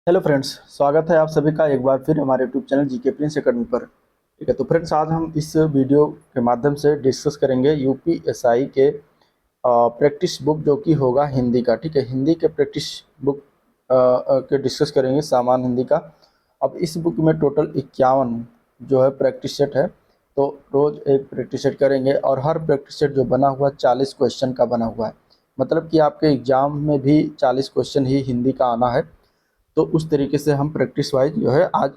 Hello friends, स्वागत है आप सभी का एक बार फिर हमारे YouTube channel GK Prince academy पर। ठीक है, तो फ्रेंड्स आज हम इस वीडियो के माध्यम से डिस्कस करेंगे यूपीएसआई के प्रैक्टिस बुक जो कि होगा हिंदी का। ठीक है, हिंदी के प्रैक्टिस बुक के डिस्कस करेंगे, सामान्य हिंदी का। अब इस बुक में टोटल 51 जो है प्रैक्टिस सेट है। तो रोज़ एक प्रैक्टिस सेट करेंगे और हर प्रैक्टिस सेट जो बना हुआ 40 क्वेश्चन का बना हुआ है। मतलब कि आपके एग्जाम में भी 40 क्वेश्चन ही हिंदी का आना है। तो उस तरीके से हम प्रैक्टिस वाइज जो है आज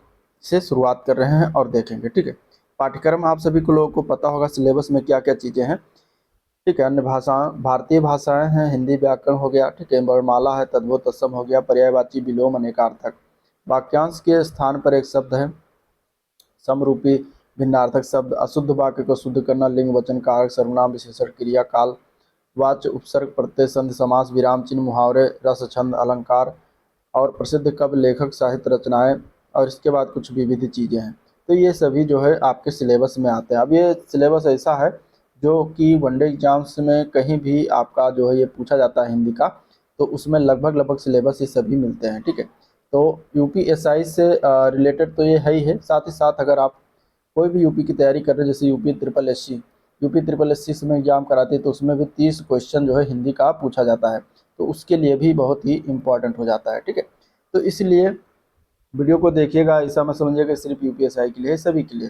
से शुरुआत कर रहे हैं और देखेंगे। ठीक है, पाठ्यक्रम आप सभी को लोगों को पता होगा सिलेबस में क्या क्या चीज़ें हैं। ठीक है, अन्य भाषा भारतीय भाषाएं हैं, हिंदी व्याकरण हो गया। ठीक है, वर्णमाला है, तद्भव तत्सम हो गया, पर्यायवाची विलोम अनेकार्थक, वाक्यांश के स्थान पर एक शब्द है, समरूपी भिन्नार्थक शब्द, अशुद्ध वाक्य को शुद्ध करना, लिंग वचन कारक सर्वनाम विशेषण क्रिया काल वाच्य उपसर्ग प्रत्यय संधि समास विराम चिन्ह मुहावरे रस छंद अलंकार और प्रसिद्ध कवि लेखक साहित्य रचनाएं। और इसके बाद कुछ विविध चीज़ें हैं। तो ये सभी जो है आपके सिलेबस में आते हैं। अब ये सिलेबस ऐसा है जो कि वनडे एग्जाम्स में कहीं भी आपका जो है ये पूछा जाता है हिंदी का, तो उसमें लगभग लगभग सिलेबस ये सभी मिलते हैं। ठीक है, तो यूपीएसआई से रिलेटेड तो ये है ही है। साथ ही साथ अगर आप कोई भी यूपी की तैयारी कर रहे हैं, जैसे यूपी ट्रिपल एस सी में एग्जाम कराती है, तो उसमें भी 30 क्वेश्चन जो है हिंदी का पूछा जाता है। तो उसके लिए भी बहुत ही इम्पोर्टेंट हो जाता है। ठीक है, तो इसलिए वीडियो को देखिएगा, ऐसा मत समझिएगा सिर्फ यूपीएसआई के लिए, सभी के लिए।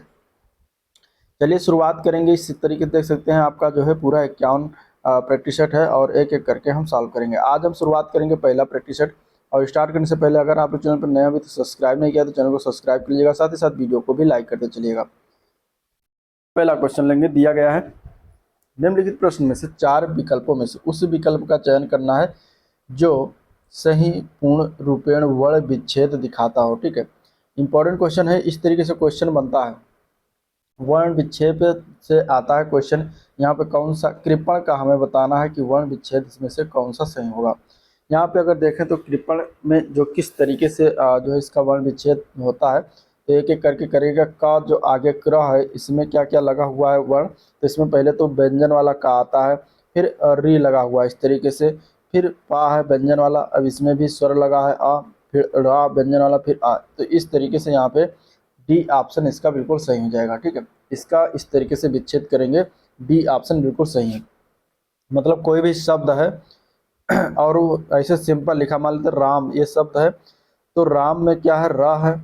चलिए शुरुआत करेंगे। इस तरीके से देख सकते हैं आपका जो है पूरा 51 प्रैक्टिस सेट है और एक एक करके हम सॉल्व करेंगे। आज हम शुरुआत करेंगे पहला प्रैक्टिस सेट। और स्टार्ट करने से पहले अगर आप चैनल पर नए अभी तो सब्सक्राइब नहीं किया तो चैनल को सब्सक्राइब कर लीजिएगा, साथ ही साथ वीडियो को भी लाइक करते चलिएगा। पहला क्वेश्चन लेंगे, दिया गया है निम्नलिखित प्रश्न में से 4 विकल्पों में से उस विकल्प का चयन करना है जो सही पूर्ण रूपेण वर्ण विच्छेद दिखाता हो। ठीक है, इंपॉर्टेंट क्वेश्चन है। इस तरीके से क्वेश्चन बनता है, वर्ण विच्छेद से आता है क्वेश्चन। यहाँ पे कौन सा कृपण का हमें बताना है कि वर्ण विच्छेद इसमें से कौन सा सही होगा। यहाँ पे अगर देखें तो कृपण में जो किस तरीके से जो है इसका वर्ण विच्छेद होता है, तो एक एक करके करेगा। का जो आगे क्रह है इसमें क्या क्या लगा हुआ है वर्ण, तो इसमें पहले तो व्यंजन वाला का आता है, फिर री लगा हुआ है इस तरीके से, फिर पा है व्यंजन वाला, अब इसमें भी स्वर लगा है आ, फिर रा व्यंजन वाला, फिर आ। तो इस तरीके से यहाँ पे डी ऑप्शन इसका बिल्कुल सही हो जाएगा। ठीक है, इसका इस तरीके से विच्छेद करेंगे, डी ऑप्शन बिल्कुल सही है। मतलब कोई भी शब्द है और वो ऐसे सिंपल लिखा, मान लेते राम ये शब्द है, तो राम में क्या है, रा है।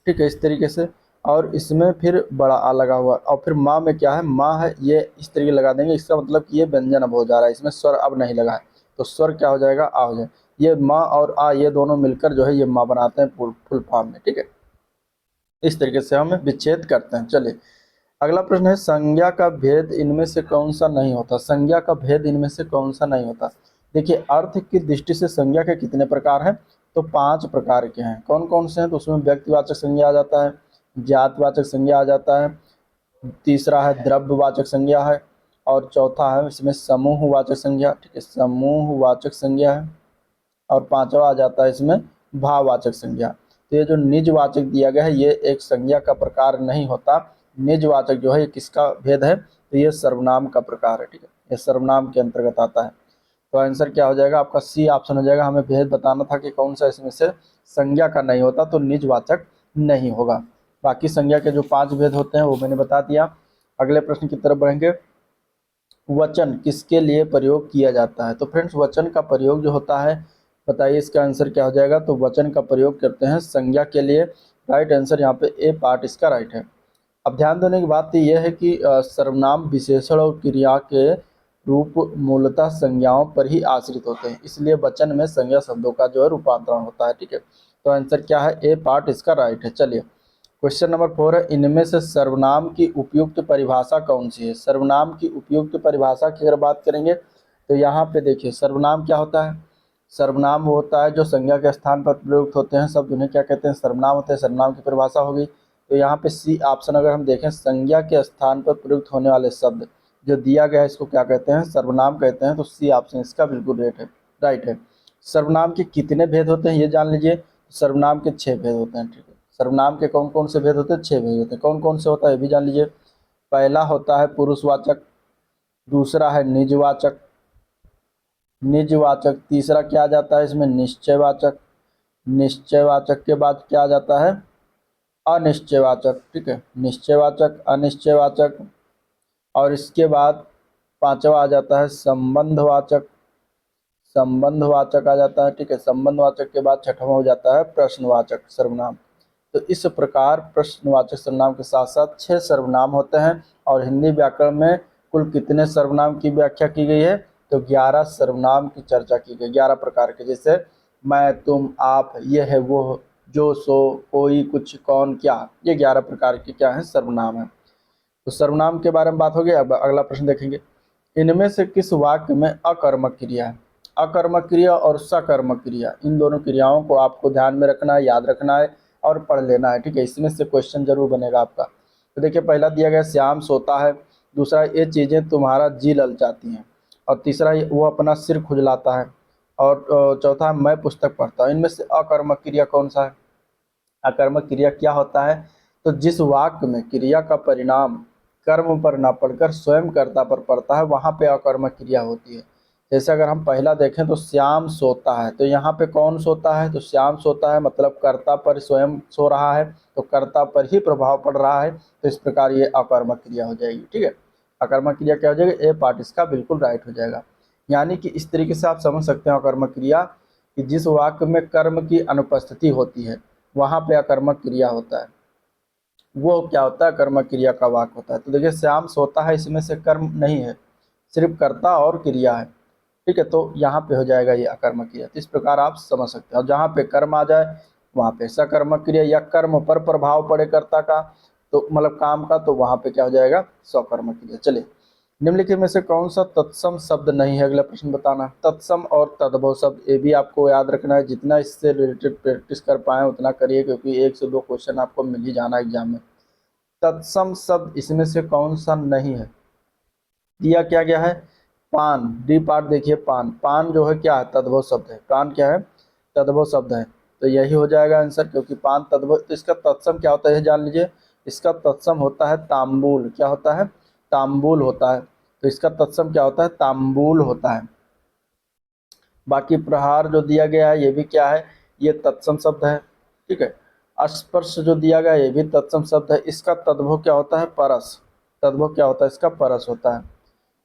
ठीक है, इस तरीके से, और इसमें फिर बड़ा आ लगा हुआ, और फिर माँ में क्या है, माँ है, ये इस तरीके लगा देंगे। इसका मतलब कि ये व्यंजन अब हो जा रहा है, इसमें स्वर अब नहीं लगा है, तो स्वर क्या हो जाएगा, आ हो जाएगा। ये माँ और आ ये दोनों मिलकर जो है ये माँ बनाते हैं फुल फॉर्म में। ठीक है, इस तरीके से हम विच्छेद करते हैं। चलिए अगला प्रश्न है, संज्ञा का भेद इनमें से कौन सा नहीं होता। संज्ञा का भेद इनमें से कौन सा नहीं होता। देखिए अर्थ की दृष्टि से संज्ञा के कितने प्रकार हैं, तो 5 प्रकार के हैं। कौन कौन से हैं, तो उसमें व्यक्तिवाचक संज्ञा आ जाता है, जातवाचक संज्ञा आ जाता है, तीसरा है द्रव्यवाचक संज्ञा है, और चौथा है इसमें समूहवाचक संज्ञा। ठीक है, समूहवाचक संज्ञा है, और पांचवा आ जाता है इसमें भाववाचक संज्ञा। तो ये जो निजवाचक दिया गया है ये एक संज्ञा का प्रकार नहीं होता। निजवाचक जो है ये किसका भेद है, तो ये सर्वनाम का प्रकार है। ठीक है, ये सर्वनाम के अंतर्गत आता है। तो आंसर क्या हो जाएगा आपका, सी ऑप्शन हो जाएगा। हमें भेद बताना था कि कौन सा इसमें से संज्ञा का नहीं होता, तो निजवाचक नहीं होगा। बाकी संज्ञा के जो 5 भेद होते हैं वो मैंने बता दिया। अगले प्रश्न की तरफ बढ़ेंगे, वचन किसके लिए प्रयोग किया जाता है। तो फ्रेंड्स वचन का प्रयोग जो होता है, बताइए इसका आंसर क्या हो जाएगा, तो वचन का प्रयोग करते हैं संज्ञा के लिए। राइट आंसर यहाँ पे ए पार्ट इसका राइट है। अब ध्यान देने की बात यह है कि सर्वनाम विशेषण और क्रिया के रूप मूलतः संज्ञाओं पर ही आश्रित होते हैं, इसलिए वचन में संज्ञा शब्दों का जो है रूपांतरण होता है। ठीक है, तो आंसर क्या है, ए पार्ट इसका राइट है। चलिए क्वेश्चन नंबर 4 है, इनमें से सर्वनाम की उपयुक्त परिभाषा कौन सी है। सर्वनाम की उपयुक्त परिभाषा की अगर बात करेंगे तो यहाँ पे देखिए सर्वनाम क्या होता है। सर्वनाम वो होता है जो संज्ञा के स्थान पर प्रयुक्त होते हैं शब्द, उन्हें क्या कहते हैं, सर्वनाम होते हैं। सर्वनाम की परिभाषा होगी, तो यहाँ पे सी ऑप्शन अगर हम देखें, संज्ञा के स्थान पर प्रयुक्त होने वाले शब्द जो दिया गया है इसको क्या कहते हैं, सर्वनाम कहते हैं। तो सी ऑप्शन इसका बिल्कुल राइट है। सर्वनाम के कितने भेद होते हैं ये जान लीजिए। सर्वनाम के 6 भेद होते हैं। ठीक है, सर्वनाम के कौन कौन से भेद होते हैं, 6 भेद होते हैं। कौन कौन से होता है ये भी जान लीजिए। पहला होता है पुरुषवाचक, दूसरा है निजवाचक, तीसरा क्या आ जाता है इसमें, निश्चयवाचक, निश्चयवाचक के बाद क्या आ जाता है? अनिश्चयवाचक। ठीक है, निश्चयवाचक, अनिश्चयवाचक, और इसके बाद पांचवा आ जाता है संबंधवाचक। संबंधवाचक आ जाता है। ठीक है, संबंधवाचक के बाद छठवां हो जाता है प्रश्नवाचक सर्वनाम। तो इस प्रकार प्रश्नवाचक सर्वनाम के साथ साथ 6 सर्वनाम होते हैं। और हिंदी व्याकरण में कुल कितने सर्वनाम की व्याख्या की गई है? तो 11 सर्वनाम की चर्चा की गई, 11 प्रकार के, जैसे मैं, तुम, आप, ये है, वो, जो, सो, कोई, कुछ, कौन, क्या, ये 11 प्रकार के क्या है? सर्वनाम है। तो सर्वनाम के बारे में बात हो गई। अब अगला प्रश्न देखेंगे, इनमें से किस वाक्य में अकर्मक क्रिया है? अकर्मक क्रिया और सकर्मक क्रिया, इन दोनों क्रियाओं को आपको ध्यान में रखना है, याद रखना है और पढ़ लेना है। ठीक है, इसमें से क्वेश्चन जरूर बनेगा आपका। तो देखिए, पहला दिया गया श्याम सोता है, दूसरा ये चीज़ें तुम्हारा जी ललचाती हैं, और तीसरा वो अपना सिर खुजलाता है, और चौथा मैं पुस्तक पढ़ता हूँ। इनमें से अकर्मक क्रिया कौन सा है? अकर्मक क्रिया क्या होता है? तो जिस वाक्य में क्रिया का परिणाम कर्म पर ना पड़कर स्वयं कर्ता पर पड़ता है, वहाँ पे अकर्मक क्रिया होती है। जैसे अगर हम पहला देखें तो श्याम सोता है, तो यहाँ पे कौन सोता है? तो श्याम सोता है, मतलब कर्ता पर स्वयं सो रहा है, तो कर्ता पर ही प्रभाव पड़ रहा है। तो इस प्रकार ये अकर्मक क्रिया हो जाएगी। ठीक है, अकर्मक क्रिया क्या हो जाएगी? ए पार्ट इसका बिल्कुल राइट हो जाएगा। यानी कि इस तरीके से आप समझ सकते हैं अकर्मक क्रिया, कि जिस वाक्य में कर्म की अनुपस्थिति होती है वहाँ पे अकर्मक क्रिया होता है, वो क्या होता है? कर्मक क्रिया का वाक्य होता है। तो देखिए, श्याम सोता है, इसमें से कर्म नहीं है, सिर्फ कर्ता और क्रिया है। ठीक है, तो यहाँ पे हो जाएगा ये अकर्मक क्रिया। तो इस प्रकार आप समझ सकते हैं। और जहाँ पे कर्म आ जाए वहाँ पे सकर्मक क्रिया, या कर्म पर प्रभाव पड़े कर्ता का, तो मतलब काम का, तो वहाँ पे क्या हो जाएगा? सकर्मक क्रिया। चलिए, निम्नलिखित में से कौन सा तत्सम शब्द नहीं है? अगला प्रश्न बताना। तत्सम और तद्भव शब्द, ये भी आपको याद रखना है। जितना इससे रिलेटेड प्रैक्टिस कर पाए उतना करिए, क्योंकि 1 से 2 क्वेश्चन आपको मिल ही जाना एग्जाम में। तत्सम शब्द इसमें से कौन सा नहीं है? दिया क्या गया है? पान। डी पार्ट देखिए, पान। पान जो है क्या है? तद्भव शब्द है। पान क्या है? तद्भव शब्द है। तो यही हो जाएगा आंसर, क्योंकि पान तद्भव। तो इसका तत्सम क्या होता है ये जान लीजिए। इसका तत्सम होता है तांबूल। क्या होता है? तांबूल होता है। तो इसका तत्सम क्या होता है? तांबूल होता है। बाकी प्रहार जो दिया गया है ये भी क्या है? ये तत्सम शब्द है। ठीक है, स्पर्श जो दिया गया है ये भी तत्सम शब्द है। इसका तद्भव क्या होता है? परस। तद्भव क्या होता है? इसका परस होता है,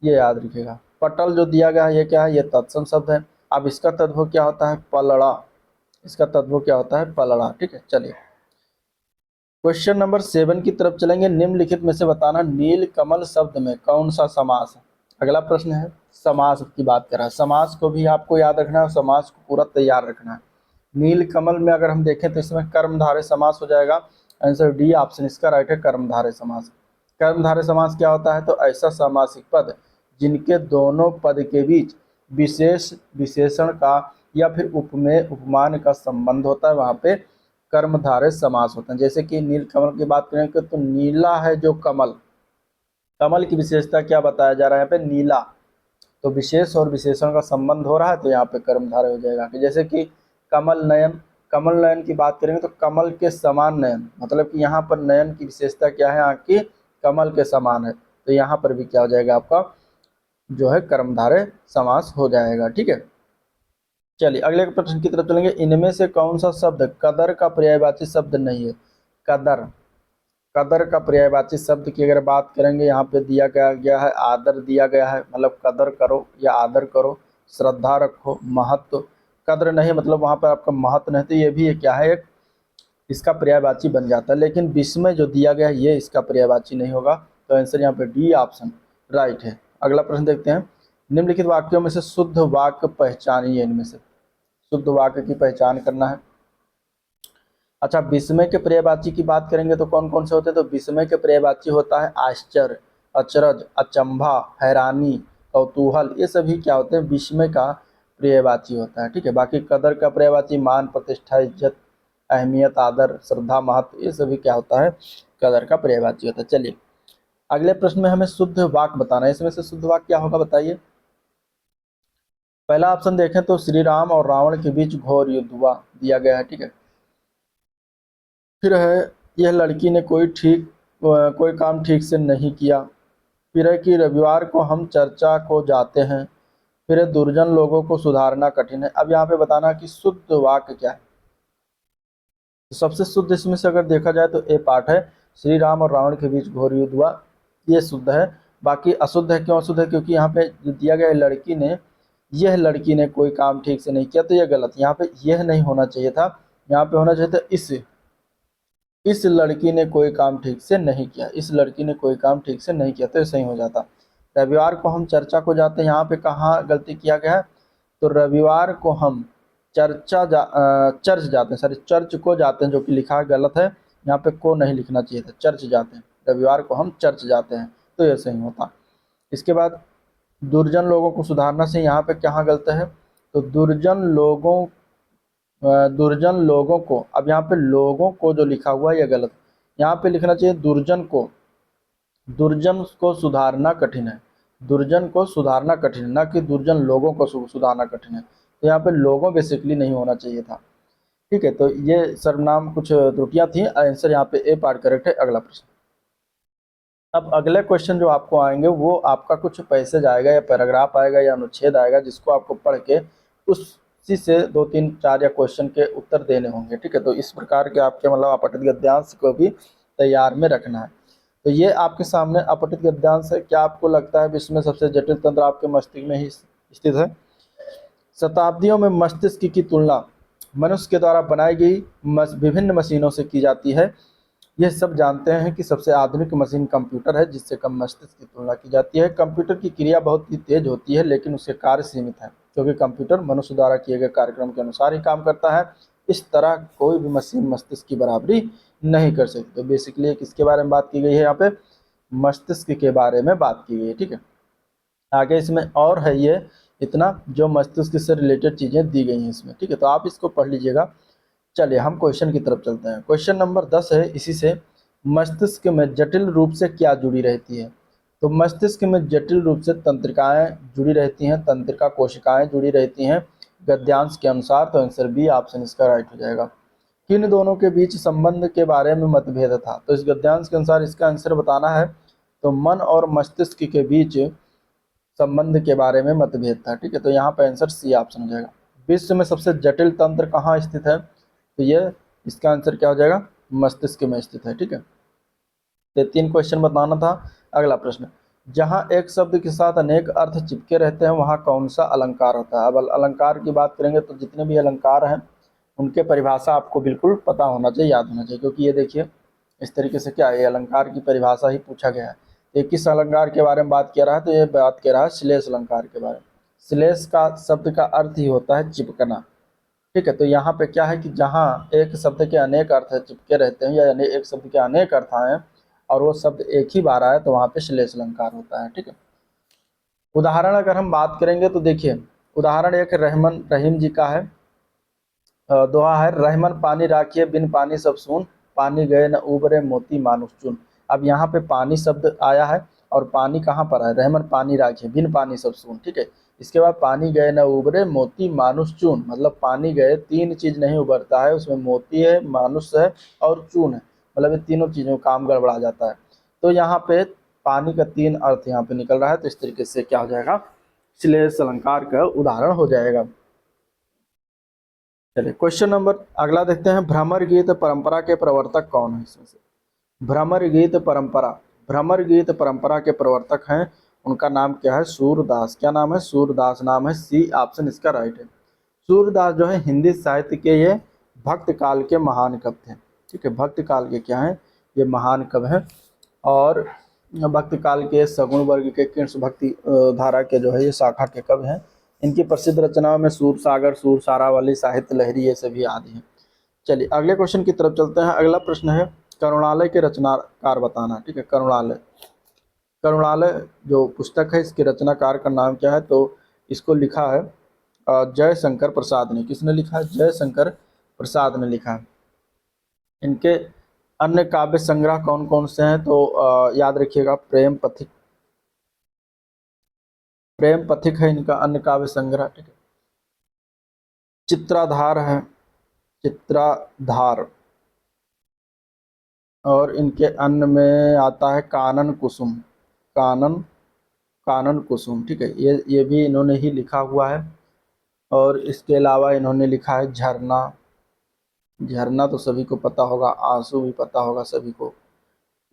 ये याद रखिएगा। पटल जो दिया गया है ये क्या है? ये तत्सम शब्द है। अब इसका तद्भव क्या होता है? पलड़ा। इसका तद्भव क्या होता है? पलड़ा। ठीक है, चलिए क्वेश्चन नंबर 7 की तरफ चलेंगे। निम्नलिखित में से बताना, नील कमल शब्द में कौन सा समास है? अगला प्रश्न है, समास की बात कर रहा है। समास को भी आपको याद रखना है और समास को पूरा तैयार रखना है। नील कमल में अगर हम देखें तो इसमें कर्मधारय समास हो जाएगा। आंसर डी ऑप्शन इसका राइट है, कर्मधारय समास। कर्मधारय समास क्या होता है? तो ऐसा सामासिक पद जिनके दोनों पद के बीच विशेष विशेषण का या फिर उपमेय उपमान का संबंध होता है, वहाँ पे कर्मधारय समास होता है। जैसे कि नील कमल की बात करें तो नीला है जो कमल, कमल की विशेषता क्या बताया जा रहा है यहाँ पे? नीला। तो विशेष और विशेषण का संबंध हो रहा है, तो यहाँ पे कर्मधारय हो जाएगा। कि जैसे कि कमल नयन, कमल नयन की बात करेंगे तो कमल के समान नयन, मतलब कि यहाँ पर नयन की विशेषता क्या है? आँख की कमल के समान है। तो यहाँ पर भी क्या हो जाएगा? आपका जो है कर्मधारय समास हो जाएगा। ठीक है, चलिए अगले प्रश्न की तरफ चलेंगे। इनमें से कौन सा शब्द कदर का पर्यायवाची शब्द नहीं है? कदर, कदर का पर्यायवाची शब्द की अगर बात करेंगे, यहाँ पे दिया गया है आदर दिया गया है, मतलब कदर करो या आदर करो, श्रद्धा रखो, महत्व। कद्र नहीं मतलब वहाँ पर आपका महत्व नहीं, तो ये भी क्या है? एक इसका पर्यायवाची बन जाता है। लेकिन विस्मय जो दिया गया है ये इसका पर्यायवाची नहीं होगा। तो आंसर यहाँ पे डी ऑप्शन राइट है। अगला प्रश्न देखते हैं। निम्नलिखित वाक्यों में से शुद्ध वाक्य पहचानिए। इनमें से शुद्ध वाक्य की पहचान करना है। अच्छा, विस्मय के पर्यायवाची की बात करेंगे तो कौन कौन से होते हैं? तो विस्मय के पर्यायवाची होता है आश्चर्य, अचरज, अचंभा, हैरानी, कौतूहल। ये सभी क्या होते हैं? विस्मय का पर्यायवाची होता है। ठीक है, बाकी कदर का पर्यायवाची मान, प्रतिष्ठा, इज्जत, अहमियत, आदर, श्रद्धा, महत्व, ये सभी क्या होता है? कदर का पर्यायवाची होता है। चलिए अगले प्रश्न में हमें शुद्ध वाक्य बताना है। इसमें से शुद्ध वाक्य क्या होगा बताइए? पहला ऑप्शन देखें तो श्री राम और रावण के बीच घोर युद्ध हुआ, दिया गया है। ठीक है, फिर है यह लड़की ने कोई काम ठीक से नहीं किया। फिर है कि रविवार को हम चर्चा को जाते हैं। फिर है दुर्जन लोगों को सुधारना कठिन है। अब यहाँ पे बताना कि शुद्ध वाक्य क्या है। तो सबसे शुद्ध इसमें से अगर देखा जाए तो ए पार्ट है, श्री राम और रावण के बीच घोर युद्ध हुआ, ये शुद्ध है। बाकी अशुद्ध है, क्यों अशुद्ध है? क्योंकि यहाँ पे जो दिया गया है यह लड़की ने कोई काम ठीक से नहीं किया, तो यह गलत। यहाँ पे यह नहीं होना चाहिए था, यहाँ पे होना चाहिए था इस लड़की ने कोई काम ठीक से नहीं किया, इस लड़की ने कोई काम ठीक से नहीं किया, तो ये सही हो जाता। रविवार को हम चर्चा को जाते हैं, यहाँ पे कहाँ गलती किया गया है? तो रविवार को हम चर्च जाते हैं, सॉरी चर्च को जाते हैं, जो कि लिखा है गलत है, यहाँ पे को नहीं लिखना चाहिए था, चर्च जाते हैं, रविवार को हम चर्च जाते हैं, तो ये सही होता। इसके बाद दुर्जन लोगों को सुधारना से यहाँ पे कहाँ गलत है? तो दुर्जन लोगों को, अब यहाँ पे लोगों को जो लिखा हुआ है यह गलत, यहाँ पे लिखना चाहिए दुर्जन को सुधारना कठिन है, दुर्जन को सुधारना कठिन है, ना कि दुर्जन लोगों को सुधारना कठिन है। तो यहाँ पे लोगों बेसिकली नहीं होना चाहिए था। ठीक है, तो ये सर्वनाम कुछ त्रुटियां थी। आंसर यहाँ पे ए पार्ट करेक्ट है। अगला प्रश्न। अब अगले क्वेश्चन जो आपको आएंगे वो आपका कुछ पैसेज आएगा या पैराग्राफ आएगा या अनुच्छेद आएगा, जिसको आपको पढ़ के उसी से 2 3 4 या क्वेश्चन के उत्तर देने होंगे। ठीक है, तो इस प्रकार के आपके मतलब अपठित गद्यांश को भी तैयार में रखना है। तो ये आपके सामने अपठित गद्यांश है। क्या आपको लगता है विश्व में सबसे जटिल तंत्र आपके मस्तिष्क में ही स्थित है? शताब्दियों में मस्तिष्क की तुलना मनुष्य के द्वारा बनाई गई विभिन्न मशीनों से की जाती है। यह सब जानते हैं कि सबसे आधुनिक मशीन कंप्यूटर है, जिससे कम मस्तिष्क की तुलना की जाती है। कंप्यूटर की क्रिया बहुत ही तेज होती है, लेकिन उसके कार्य सीमित हैं, क्योंकि कंप्यूटर मनुष्य द्वारा किए गए कार्यक्रम के अनुसार ही काम करता है। इस तरह कोई भी मशीन मस्तिष्क की बराबरी नहीं कर सकती। तो बेसिकली किसके बारे में बात की गई है? यहाँ पे मस्तिष्क के बारे में बात की गई है। ठीक है, आगे इसमें और है ये इतना जो मस्तिष्क से रिलेटेड चीज़ें दी गई हैं इसमें। ठीक है, तो आप इसको पढ़ लीजिएगा। चलिए हम क्वेश्चन की तरफ चलते हैं। क्वेश्चन नंबर 10 है इसी से, मस्तिष्क में जटिल रूप से क्या जुड़ी रहती है? तो मस्तिष्क में जटिल रूप से तंत्रिकाएं जुड़ी रहती हैं, तंत्रिका कोशिकाएं जुड़ी रहती हैं गद्यांश के अनुसार। तो आंसर बी ऑप्शन इसका राइट हो जाएगा। किन दोनों के बीच संबंध के बारे में मतभेद था? तो इस गद्यांश के अनुसार इसका आंसर बताना है। तो मन और मस्तिष्क के बीच संबंध के बारे में मतभेद था। ठीक है, तो यहाँ पर आंसर सी ऑप्शन हो जाएगा। विश्व में सबसे जटिल तंत्र कहाँ स्थित है? तो ये इसका आंसर क्या हो जाएगा? मस्तिष्क में स्थित है। ठीक है, तो 3 क्वेश्चन बताना था। अगला प्रश्न, जहाँ एक शब्द के साथ अनेक अर्थ चिपके रहते हैं वहाँ कौन सा अलंकार होता है? अब अलंकार की बात करेंगे तो जितने भी अलंकार हैं उनके परिभाषा आपको बिल्कुल पता होना चाहिए, याद होना चाहिए, क्योंकि ये देखिए इस तरीके से क्या है, ये अलंकार की परिभाषा ही पूछा गया है। तो किस अलंकार के बारे में बात कर रहा है? तो ये बात कर रहा है श्लेष अलंकार के बारे में। श्लेष का शब्द का अर्थ ही होता है चिपकना। ठीक है, तो यहाँ पे क्या है कि जहाँ एक शब्द के अनेक अर्थ चिपके रहते हैं या एक शब्द के अनेक अर्थ आए और वो शब्द एक ही बार आए तो वहाँ पे श्लेष अलंकार होता है। ठीक है, उदाहरण अगर हम बात करेंगे तो देखिए, उदाहरण एक रहीम जी का है। दोहा है, रहमन पानी राखिए बिन पानी सब सून, पानी गए न उबरे मोती मानुष चुन। अब यहाँ पे पानी शब्द आया है और पानी कहाँ पर है? रहमन पानी राखिए बिन पानी सब सून। ठीक है, इसके बाद पानी गए न उबरे मोती मानुष चून, मतलब पानी गए 3 चीज नहीं उबरता है, उसमें मोती है, मानुष है और चून है, मतलब ये तीनों चीजों का काम गड़बड़ा जाता है। तो यहाँ पे पानी का 3 अर्थ यहाँ पे निकल रहा है, तो इस तरीके से क्या हो जाएगा? श्लेष अलंकार का उदाहरण हो जाएगा। चलिए क्वेश्चन नंबर अगला देखते हैं, भ्रमर गीत परंपरा के प्रवर्तक कौन है? इसमें से भ्रमर गीत परंपरा के प्रवर्तक हैं, उनका नाम क्या है? सूरदास। क्या नाम है? सूरदास नाम है। सी ऑप्शन इसका राइट है। सूरदास जो है हिंदी साहित्य के ये भक्त काल के महान कवि थे। ठीक है, भक्त काल के क्या हैं? ये महान कवि हैं। और भक्त काल के सगुण वर्ग के कृष्ण भक्ति धारा के जो है ये शाखा के कवि हैं। इनकी प्रसिद्ध रचनाओं में सूर सागर, सूर सारावली, साहित्य लहरी ये सभी आदि हैं। चलिए अगले क्वेश्चन की तरफ चलते हैं। अगला प्रश्न है, करुणालय के रचनाकार बताना। ठीक है, करुणालय जो पुस्तक है इसके रचनाकार का नाम क्या है? तो इसको लिखा है जयशंकर प्रसाद ने। किसने लिखा है? जयशंकर प्रसाद ने लिखा है। इनके अन्य काव्य संग्रह कौन कौन से हैं? तो याद रखिएगा, प्रेम पथिक है इनका अन्य काव्य संग्रह। ठीक है, चित्राधार है, चित्राधार, और इनके अन्य में आता है कानन कुसुम, कानन कुसुम। ठीक है, ये भी इन्होंने ही लिखा हुआ है। और इसके अलावा इन्होंने लिखा है झरना, झरना तो सभी को पता होगा, आंसू भी पता होगा सभी को।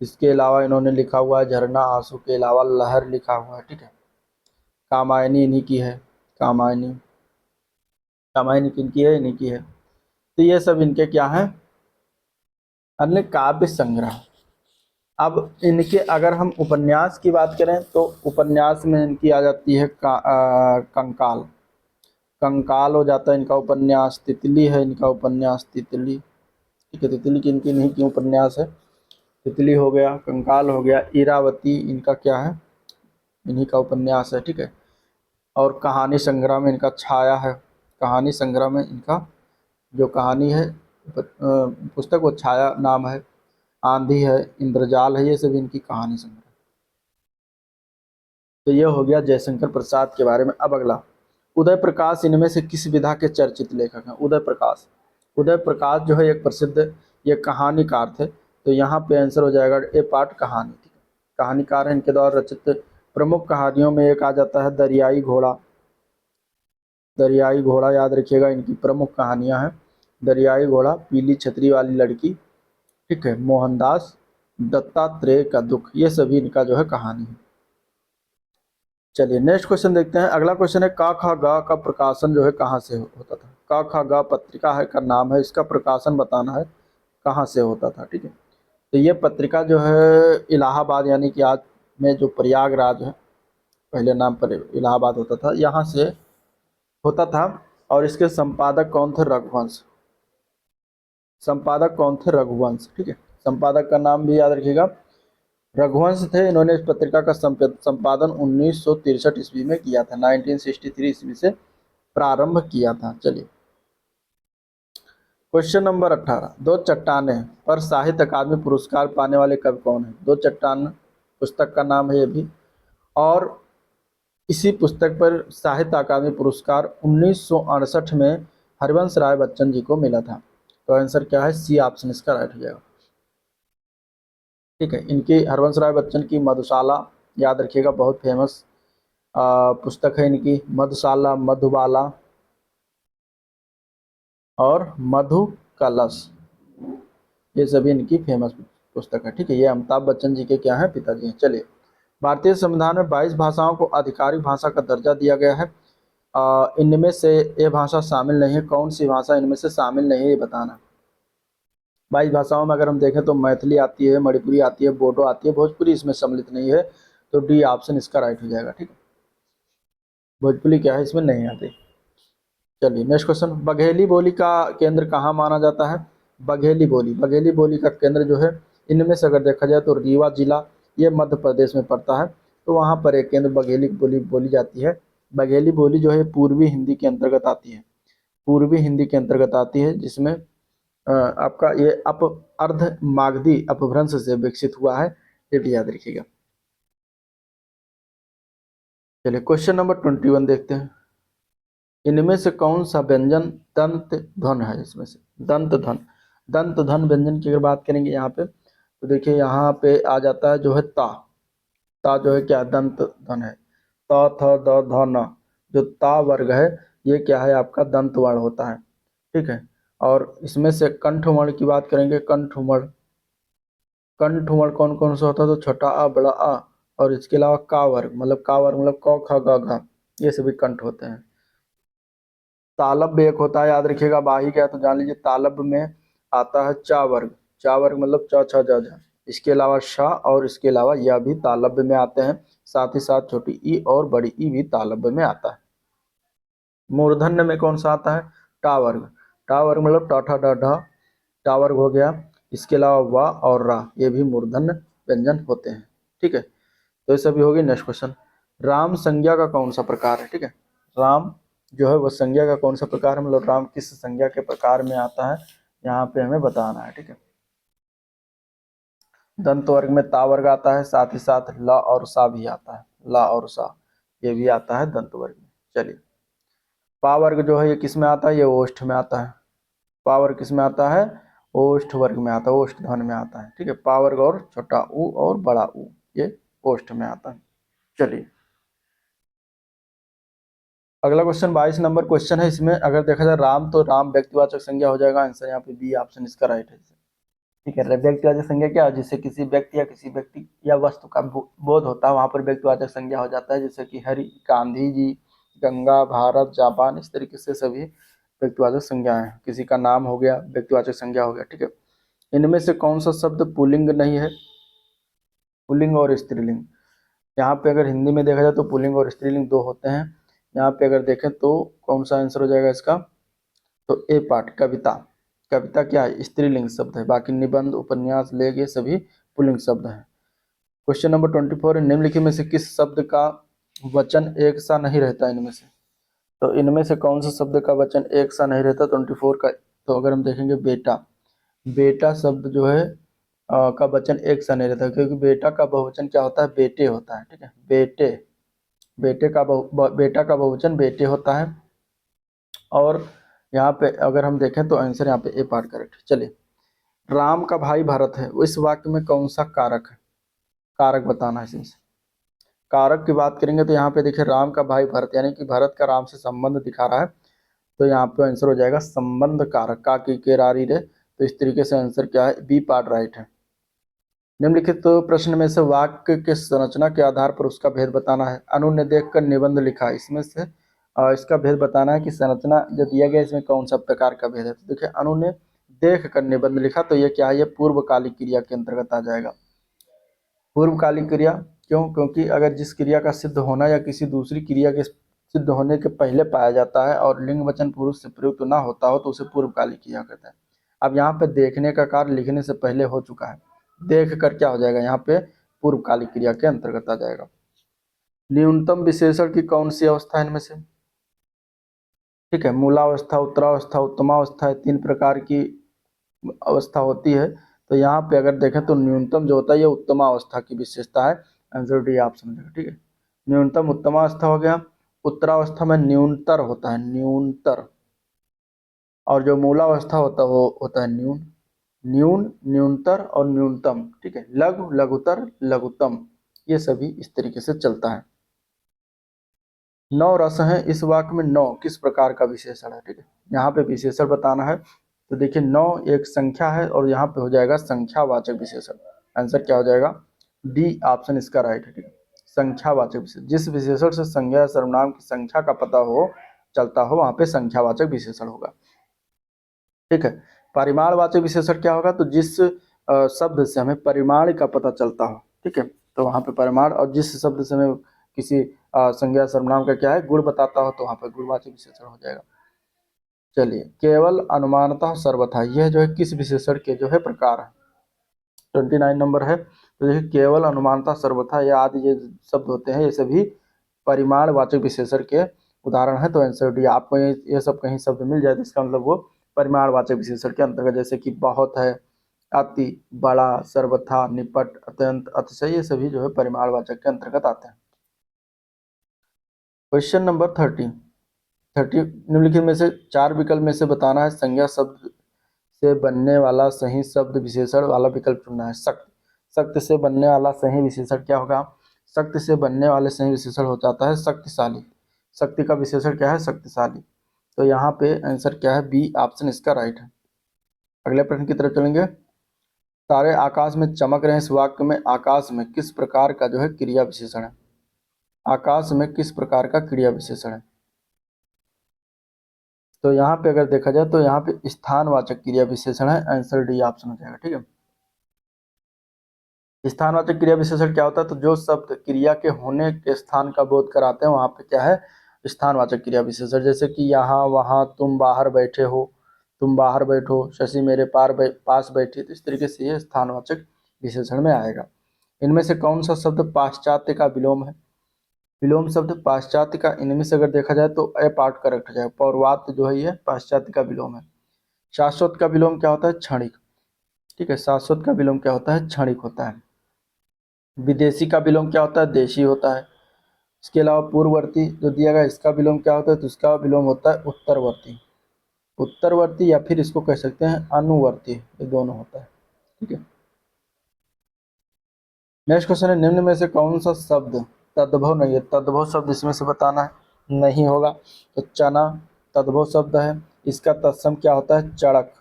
इसके अलावा इन्होंने लिखा हुआ है झरना, आंसू के अलावा लहर लिखा हुआ है, ठीक है। कामायनी इन्हीं की है, कामायनी। कामायनी किनकी है? इन्हीं की है। तो ये सब इनके क्या है? अन्य काव्य संग्रह। अब इनके अगर हम उपन्यास की बात करें तो उपन्यास में इनकी आ जाती है कंकाल। कंकाल हो जाता है इनका उपन्यास। तितली है इनका उपन्यास, तितली, ठीक है। तितली किनकी? नहीं की उपन्यास है। तितली हो गया, कंकाल हो गया। इरावती इनका क्या है? इन्हीं का उपन्यास है, ठीक है। और कहानी संग्रह में इनका छाया है। कहानी संग्रह में इनका जो कहानी है पुस्तक, वो छाया नाम है। आंधी है, इंद्रजाल है, ये सब इनकी कहानी संग्रह। तो ये हो गया जयशंकर प्रसाद के बारे में। अब अगला, उदय प्रकाश इनमें से किस विधा के चर्चित लेखक हैं? उदय प्रकाश। उदय प्रकाश जो है एक प्रसिद्ध ये कहानीकार थे। तो यहाँ पे आंसर हो जाएगा ए पार्ट कहानी, ठीक है। कहानीकार है, इनके द्वारा रचित प्रमुख कहानियों में एक आ जाता है दरियाई घोड़ा। दरियाई घोड़ा याद रखिएगा, इनकी प्रमुख कहानियां हैं। दरियाई घोड़ा, पीली छतरी वाली लड़की, ठीक है, मोहनदास, दत्तात्रेय का दुख, ये सभी इनका जो है कहानी है। चलिए नेक्स्ट क्वेश्चन देखते हैं। अगला क्वेश्चन है का खा गा का प्रकाशन जो है कहाँ से होता था? का खा गा पत्रिका है का नाम है, इसका प्रकाशन बताना है कहाँ से होता था, ठीक है। तो ये पत्रिका जो है इलाहाबाद, यानी कि आज में जो प्रयागराज है, पहले नाम पर इलाहाबाद होता था, यहाँ से होता था। और इसके संपादक कौन थे? रघुवंश। संपादक कौन थे? रघुवंश, ठीक है। संपादक का नाम भी याद रखिएगा, रघुवंश थे। इन्होंने इस पत्रिका का संपादन 1963 ईस्वी में किया था। 1963 ईस्वी से प्रारंभ किया था। चलिए क्वेश्चन नंबर 18, दो चट्टानें पर साहित्य अकादमी पुरस्कार पाने वाले कवि कौन है? दो चट्टान पुस्तक का नाम है ये भी। और इसी पुस्तक पर साहित्य अकादमी पुरस्कार 1968 में हरिवंश राय बच्चन जी को मिला था। तो आंसर क्या है? सी ऑप्शन इसका राइट हो जाएगा, ठीक है। इनकी हरिवंश राय बच्चन की मधुशाला याद रखिएगा, बहुत फेमस पुस्तक है इनकी। मधुशाला, मधुबाला और मधु कलश, ये सभी इनकी फेमस पुस्तक है, ठीक है। ये अमिताभ बच्चन जी के क्या है? पिताजी हैं। चलिए, भारतीय संविधान में 22 भाषाओं को आधिकारिक भाषा का दर्जा दिया गया है। इनमें से ये भाषा शामिल नहीं है। कौन सी भाषा इनमें से शामिल नहीं है, ये बताना। 22 भाषाओं में अगर हम देखें तो मैथिली आती है, मणिपुरी आती है, बोडो आती है, भोजपुरी इसमें सम्मिलित नहीं है। तो डी ऑप्शन इसका राइट हो जाएगा, ठीक है। भोजपुरी क्या है? इसमें नहीं आती। चलिए नेक्स्ट क्वेश्चन, बघेली बोली का केंद्र कहाँ माना जाता है? बघेली बोली, बघेली बोली का केंद्र जो है इनमें से अगर देखा जाए तो रीवा जिला, ये मध्य प्रदेश में पड़ता है। तो वहाँ पर एक केंद्र बघेली बोली बोली जाती है। बघेली बोली जो है पूर्वी हिंदी के अंतर्गत आती है। पूर्वी हिंदी के अंतर्गत आती है, जिसमें आपका ये अप अर्ध मागधी अपभ्रंश से विकसित हुआ है, ये भी याद रखिएगा। चलिए क्वेश्चन नंबर 21 देखते हैं। इनमें से कौन सा व्यंजन दंत ध्वन है? इसमें से दंत ध्वन, दंत ध्वन व्यंजन की अगर बात करेंगे यहाँ पे, तो देखिए यहाँ पे आ जाता है जो है ता। ता जो है क्या? दंत ध्वन है। त थ द ध न, जो ता वर्ग है ये क्या है? आपका दंत वर्ण होता है, ठीक है। और इसमें से कंठ वर्ण की बात करेंगे, कंठ वर्ण, कंठ वर्ण कौन कौन सा होता है? तो छोटा आ, बड़ा आ, और इसके अलावा का वर्ग, मतलब का वर्ग मतलब क ख ग घ, ये सभी कंठ होते हैं। तालब भी एक होता है, याद रखिएगा। बाही गया तो जान लीजिए तालब में आता है चा वर्ग। चा वर्ग मतलब च छ ज झ। इसके अलावा शा और इसके अलावा यह भी तालब्य में आते हैं। साथ ही साथ छोटी ई और बड़ी ई भी तालब्य में आता है। मूर्धन्य में कौन सा आता है? टा वर्ग। टा वर्ग मतलब ट ठ ड ढ, टा वर्ग हो गया। इसके अलावा वा और रा, ये भी मूर्धन्य व्यंजन होते हैं, ठीक है। तो ये सभी हो गए। नेक्स्ट क्वेश्चन, राम संज्ञा का कौन सा प्रकार है? ठीक है, राम जो है वह संज्ञा का कौन सा प्रकार है, मतलब राम किस संज्ञा के प्रकार में आता है, यहाँ पे हमें बताना है, ठीक है। दंत वर्ग में ता वर्ग आता है, साथ ही साथ ल और सा भी आता है। ला और सा ये भी आता है दंत वर्ग में। चलिए, पा वर्ग जो है ये किस में आता है? ये ओष्ठ में आता है। पा वर्ग किस में आता है? ओष्ठ वर्ग में आता है, ओष्ठ ध्वन में आता है, ठीक है। पा वर्ग और छोटा ऊ और बड़ा ऊ ये ओष्ठ में आता है। चलिए, अगला क्वेश्चन 22 नंबर क्वेश्चन है। इसमें अगर देखा जाए राम, तो राम व्यक्तिवाचक संज्ञा हो जाएगा। आंसर यहाँ पे बी ऑप्शन इसका राइट है। ठीक है, व्यक्तिवाचक संज्ञा क्या है? जिससे किसी व्यक्ति या किसी व्यक्ति या वस्तु का बोध होता है, वहां पर व्यक्तिवाचक संज्ञा हो जाता है। जैसे कि हरि, गांधी जी, गंगा, भारत, जापान, इस तरीके से सभी व्यक्तिवाचक संज्ञा है। किसी का नाम हो गया, व्यक्तिवाचक संज्ञा हो गया। ठीक है, इनमें से कौन सा शब्द पुल्लिंग नहीं है? पुल्लिंग और स्त्रीलिंग। यहाँ पे अगर हिंदी में देखा जाए तो पुल्लिंग और स्त्रीलिंग दो होते हैं। यहाँ पे अगर देखें तो कौन सा आंसर हो जाएगा इसका? तो ए पार्ट, कविता। कविता क्या है? स्त्रीलिंग शब्द है। बाकी निबंध, उपन्यास, लेख ये सभी पुल्लिंग शब्द हैं। क्वेश्चन नंबर 24, निम्नलिखित में से किस शब्द का वचन एक सा नहीं रहता? इनमें से, तो इनमें से कौन सा शब्द का वचन एक सा नहीं रहता 24 का? तो अगर हम देखेंगे बेटा, बेटा शब्द जो है का वचन एक सा नहीं रहता, क्योंकि बेटा का बहुवचन क्या होता है? बेटे होता है। ठीक है, बेटे, बेटा का बहुवचन बेटे होता है। और यहाँ पे अगर हम देखें तो आंसर यहाँ पे ए पार्ट करेक्ट। चलिए, राम का भाई भरत है, इस वाक्य में कौन सा कारक है? कारक बताना है इसमें से। कारक की बात करेंगे तो यहाँ पे देखिए राम का भाई भरत, यानी कि भरत का राम से संबंध दिखा रहा है। तो यहाँ पे आंसर हो जाएगा संबंध कारक, का की केरारी रे। तो इस तरीके से आंसर क्या है? बी पार्ट राइट है। निम्नलिखित तो प्रश्न में से वाक्य के संरचना के आधार पर उसका भेद बताना है। अनु ने देखकर निबंध लिखा, इसमें से इसका भेद बताना है कि संरचना जो दिया गया इसमें कौन सा प्रकार का भेद है। तो देखिए, अनु ने देख कर निबंध लिखा, तो ये क्या है? ये पूर्वकालिक क्रिया के अंतर्गत आ जाएगा। पूर्वकालिक क्रिया क्यों? क्योंकि अगर जिस क्रिया का सिद्ध होना या किसी दूसरी क्रिया के सिद्ध होने के पहले पाया जाता है और लिंग वचन पुरुष से प्रयुक्त ना होता हो तो उसे पूर्वकालिक क्रिया कहते हैं। अब यहाँ पे देखने का कार्य लिखने से पहले हो चुका है, देख कर क्या हो जाएगा? यहाँ पे पूर्वकालिक क्रिया के अंतर्गत आ जाएगा। न्यूनतम विशेषण की कौन सी अवस्था है इनमें से? ठीक है, मूलावस्था, उत्तरावस्था, उत्तमावस्था, तीन प्रकार की अवस्था होती है। तो यहाँ पे अगर देखें तो न्यूनतम जो होता है ये उत्तमावस्था की विशेषता है। आंसर डी ऑप्शन हो जाएगा। ठीक है, न्यूनतम उत्तमावस्था हो गया। उत्तरावस्था में न्यूनतर होता है, न्यूनतर। और जो मूलावस्था होता है वो होता है न्यून। न्यून, न्यूनतर और न्यूनतम। ठीक है, लघु, लघुतर, लघुतम, ये सभी इस तरीके से चलता है। 9 रस हैं, इस वाक्य में 9 किस प्रकार का विशेषण है? ठीक है, यहाँ पे विशेषण बताना है। तो देखिए 9 एक संख्या है और यहाँ पे हो जाएगा संख्यावाचक विशेषण। आंसर क्या हो जाएगा? डी ऑप्शन इसका राइट है। ठीक है, संख्यावाचक विशेषण, जिस विशेषण से संज्ञा या सर्वनाम की संख्या का पता हो चलता हो वहां पे संख्यावाचक विशेषण होगा। ठीक है, परिमाणवाचक विशेषण क्या होगा? तो जिस शब्द से हमें परिमाण का पता चलता हो। ठीक है, तो वहां पे परिमाण, और जिस शब्द से हमें किसी संज्ञा सर्वनाम का क्या है? गुण बताता हो, तो वहां पर गुणवाचक विशेषण हो जाएगा। चलिए, केवल, अनुमानतः, सर्वथा, यह जो है किस विशेषण के जो है प्रकार है? 29 नंबर है। तो देखिए केवल, अनुमानतः, सर्वथा, ये आदि ये शब्द होते हैं, ये सभी परिमाणवाचक विशेषण के उदाहरण है। तो आंसर डी। आपको ये सब कहीं शब्द मिल जाए तो इसका मतलब वो परिमाणवाचक विशेषण के अंतर्गत, जैसे कि बहुत है, अति, बड़ा, सर्वथा, निपट, अत्यंत, अतिशय, ये सभी जो है परिमाणवाचक के अंतर्गत आते हैं। क्वेश्चन नंबर 30, निम्नलिखित में से 4 विकल्प में से बताना है। संज्ञा शब्द से बनने वाला सही शब्द विशेषण वाला विकल्प चुनना है। सख्त, सख्त से बनने वाला सही विशेषण क्या होगा? सख्त से बनने वाले सही विशेषण हो जाता है शक्तिशाली। शक्ति का विशेषण क्या है? शक्तिशाली। तो यहाँ पे आंसर क्या है? बी ऑप्शन इसका राइट है। अगले प्रश्न की तरफ चलेंगे। तारे आकाश में चमक रहे हैं, इस वाक्य में आकाश में किस प्रकार का जो है क्रिया विशेषण है? आकाश में किस प्रकार का क्रिया विशेषण है? तो यहाँ पे अगर देखा जाए तो यहाँ पे स्थानवाचक क्रिया विशेषण है। आंसर डी ऑप्शन हो जाएगा। ठीक है, स्थानवाचक क्रिया विशेषण क्या होता है? तो जो शब्द क्रिया के होने के स्थान का बोध कराते हैं वहां पे क्या है? स्थानवाचक क्रिया विशेषण। जैसे कि यहाँ, वहाँ, तुम बाहर बैठे हो, तुम बाहर बैठो, शशि मेरे पास बैठी, तो इस तरीके से ये स्थानवाचक विशेषण में आएगा। इनमें से कौन सा शब्द पाश्चात्य का विलोम है? विलोम शब्द पाश्चात्य का, इनमें से अगर देखा जाए तो ए पार्ट करेक्ट हो जाएगा। पौर्वात्य जो है ये पाश्चात्य का विलोम है। शाश्वत का विलोम क्या होता है? क्षणिक। ठीक है, शाश्वत का विलोम क्या होता है? क्षणिक होता है। विदेशी का विलोम क्या होता है? देशी होता है। इसके अलावा पूर्ववर्ती जो दिया गया इसका विलोम क्या होता है? तो इसका विलोम होता है उत्तरवर्ती। उत्तरवर्ती या फिर इसको कह सकते हैं अनुवर्ती, ये दोनों होता है। ठीक है, नेक्स्ट क्वेश्चन है, निम्न में से कौन सा शब्द तद्भव नहीं है? तद्भव शब्द इसमें से बताना है। नहीं होगा। तो चना तद्भव शब्द है, इसका तत्सम क्या होता है? चड़क।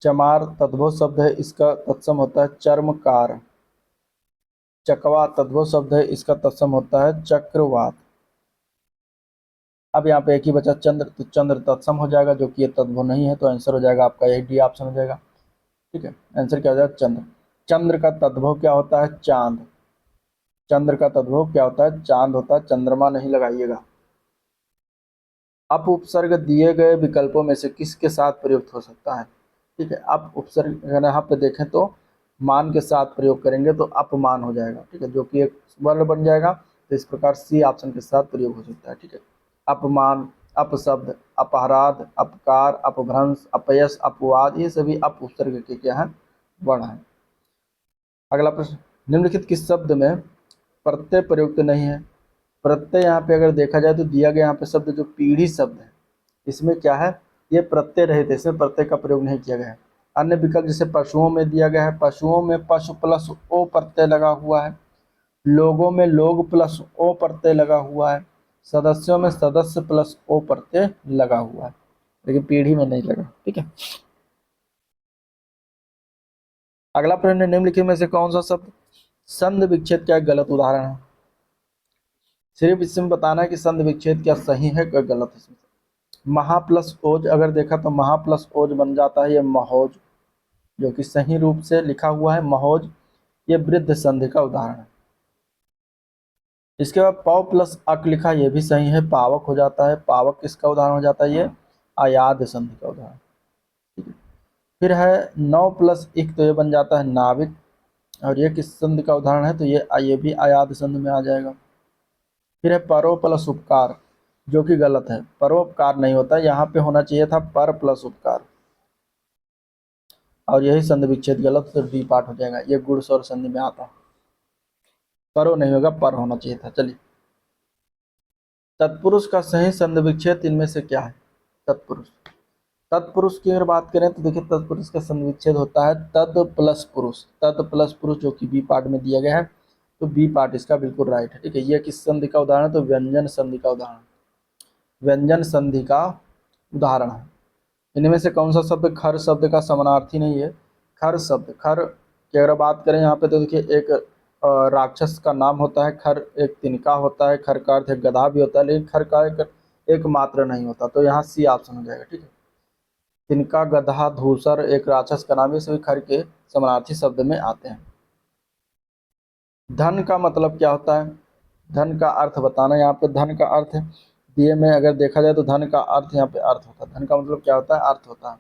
चमार तद्भव शब्द है, इसका तत्सम होता है चर्मकार। चकवा तद्भव शब्द है, इसका तत्सम होता है चक्रवात। अब यहाँ पे एक ही बचा चंद्र, तो चंद्र तत्सम हो जाएगा, जो कि ये तद्भव नहीं है, तो आंसर हो जाएगा आपका यही डी ऑप्शन हो जाएगा। ठीक है, आंसर क्या हो जाएगा? चंद्र। चंद्र का तद्भव क्या होता है? चांद। चंद्र का तद्भव क्या होता है? चांद होता है, चंद्रमा नहीं लगाइएगा। अप उपसर्ग दिए गए विकल्पों में से किसके साथ प्रयुक्त हो सकता है? ठीक है, अप उपसर्ग अगर यहाँ पे देखें तो मान के साथ प्रयोग करेंगे तो अपमान हो जाएगा। ठीक है, जो कि एक वर्ण बन जाएगा। तो इस प्रकार सी ऑप्शन के साथ प्रयोग हो सकता है। ठीक है, अपमान, अपशब्द, अपराध, अपकार, अपभ्रंश, अपयश, अपवाद, ये सभी अप उपसर्ग के क्या है? वर्ण है। अगला प्रश्न, निम्नलिखित किस शब्द में प्रत्यय प्रयुक्त नहीं है? प्रत्यय यहाँ पे अगर देखा जाए तो दिया गया यहाँ पे शब्द जो पीढ़ी शब्द है, इसमें क्या है? ये प्रत्यय रहित है, इसमें प्रत्यय का प्रयोग नहीं किया गया है। अन्य विकल्प जैसे पशुओं में दिया गया है, पशुओं में पशु प्लस ओ प्रत्यय लगा हुआ है। लोगों में लोग प्लस ओ प्रत्यय लगा हुआ है। सदस्यों में सदस्य प्लस ओ प्रत्यय लगा हुआ है, लेकिन पीढ़ी में नहीं लगा। ठीक है, अगला प्रश्न, निम्नलिखित में से कौन सा शब्द संधि विच्छेद का एक गलत उदाहरण है? सिर्फ इसमें बताना है कि संधि विच्छेद क्या सही है क्या गलत है। इसमें महा प्लस ओज अगर देखा तो महा प्लस ओज बन जाता है ये महोज, जो कि सही रूप से लिखा हुआ है महोज। ये वृद्ध संधि का उदाहरण है। इसके बाद पौ प्लस अक लिखा, ये भी सही है, पावक हो जाता है। पावक किसका उदाहरण हो जाता है? ये अयाद संधि का उदाहरण। ठीक है, फिर है नौ प्लस इक, तो ये बन जाता है नाविक, और ये किस संधि का उदाहरण है? तो ये भी अयाद संधि में आ जाएगा। फिर है परो प्लस उपकार, जो कि गलत है, परोपकार नहीं होता, यहाँ पे होना चाहिए था पर प्लस उपकार, और यही संधि विच्छेद गलत, तो डी पार्ट हो जाएगा। ये गुण स्वर संधि में आता है, परो नहीं होगा, पर होना चाहिए था। चलिए, तत्पुरुष का सही संधि विच्छेद इनमें से क्या है? तत्पुरुष, तत्पुरुष की अगर बात करें तो देखिए तत्पुरुष का संधि विच्छेद होता है तद प्लस पुरुष। तद प्लस पुरुष जो कि बी पार्ट में दिया गया है, तो बी पार्ट इसका बिल्कुल राइट है। ठीक है, ये किस संधि का उदाहरण है? तो व्यंजन संधि का उदाहरण, व्यंजन संधि का उदाहरण है। इनमें से कौन सा शब्द खर शब्द का समानार्थी नहीं है? खर शब्द, खर की अगर बात करें यहाँ पे तो देखिए एक राक्षस का नाम होता है खर, एक तिनका होता है, खर का अर्थ एक गधा भी होता है, लेकिन खर का एक मात्र नहीं होता, तो यहाँ सी ऑप्शन हो जाएगा। ठीक है, तिनका, गधा, धूसर एक राक्षस का नाम, ये सभी खर के समानार्थी शब्द में आते हैं। धन का मतलब क्या होता है? धन का अर्थ बताना, यहाँ पे धन का अर्थ दिए में अगर देखा जाए तो धन का अर्थ यहाँ पे अर्थ होता है। धन का मतलब क्या होता है? अर्थ होता है।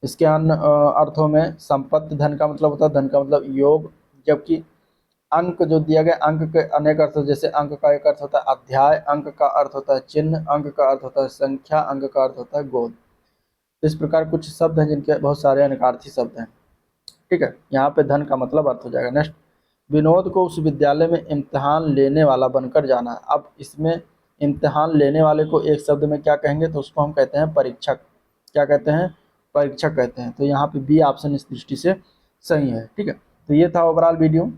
इसके अन्य अर्थों में संपत्ति धन का मतलब होता है, धन का मतलब योग, जबकि अंक जो दिया गया, अंक के अनेक अर्थ, जैसे अंक का एक अर्थ होता है अध्याय, अंक का अर्थ होता है चिन्ह, अंक का अर्थ होता है संख्या, अंक का अर्थ होता है गोद। इस प्रकार कुछ शब्द हैं जिनके बहुत सारे अनेकार्थी शब्द हैं। ठीक है, यहाँ पे धन का मतलब अर्थ हो जाएगा। नेक्स्ट, विनोद को उस विद्यालय में इम्तिहान लेने वाला बनकर जाना है। अब इसमें इम्तिहान लेने वाले को एक शब्द में क्या कहेंगे? तो उसको हम कहते हैं परीक्षक। क्या कहते हैं? परीक्षक कहते हैं। तो यहाँ पे बी ऑप्शन इस दृष्टि से सही है। ठीक है, तो ये था ओवरऑल वीडियो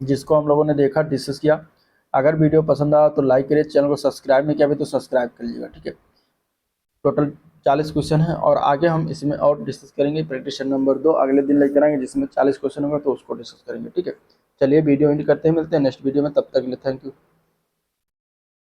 जिसको हम लोगों ने देखा, डिस्कस किया। अगर वीडियो पसंद आया तो लाइक करिए, चैनल को सब्सक्राइब नहीं किया अभी तो सब्सक्राइब कर लीजिएगा। ठीक है, टोटल 40 क्वेश्चन है और आगे हम इसमें और डिस्कस करेंगे। प्रैक्टिस नंबर 2 अगले दिन लेकर आएंगे जिसमें 40 क्वेश्चन होगा, तो उसको डिस्कस करेंगे। ठीक है, चलिए वीडियो एंड करते हैं, मिलते हैं नेक्स्ट वीडियो में, तब तक के लिए थैंक यू।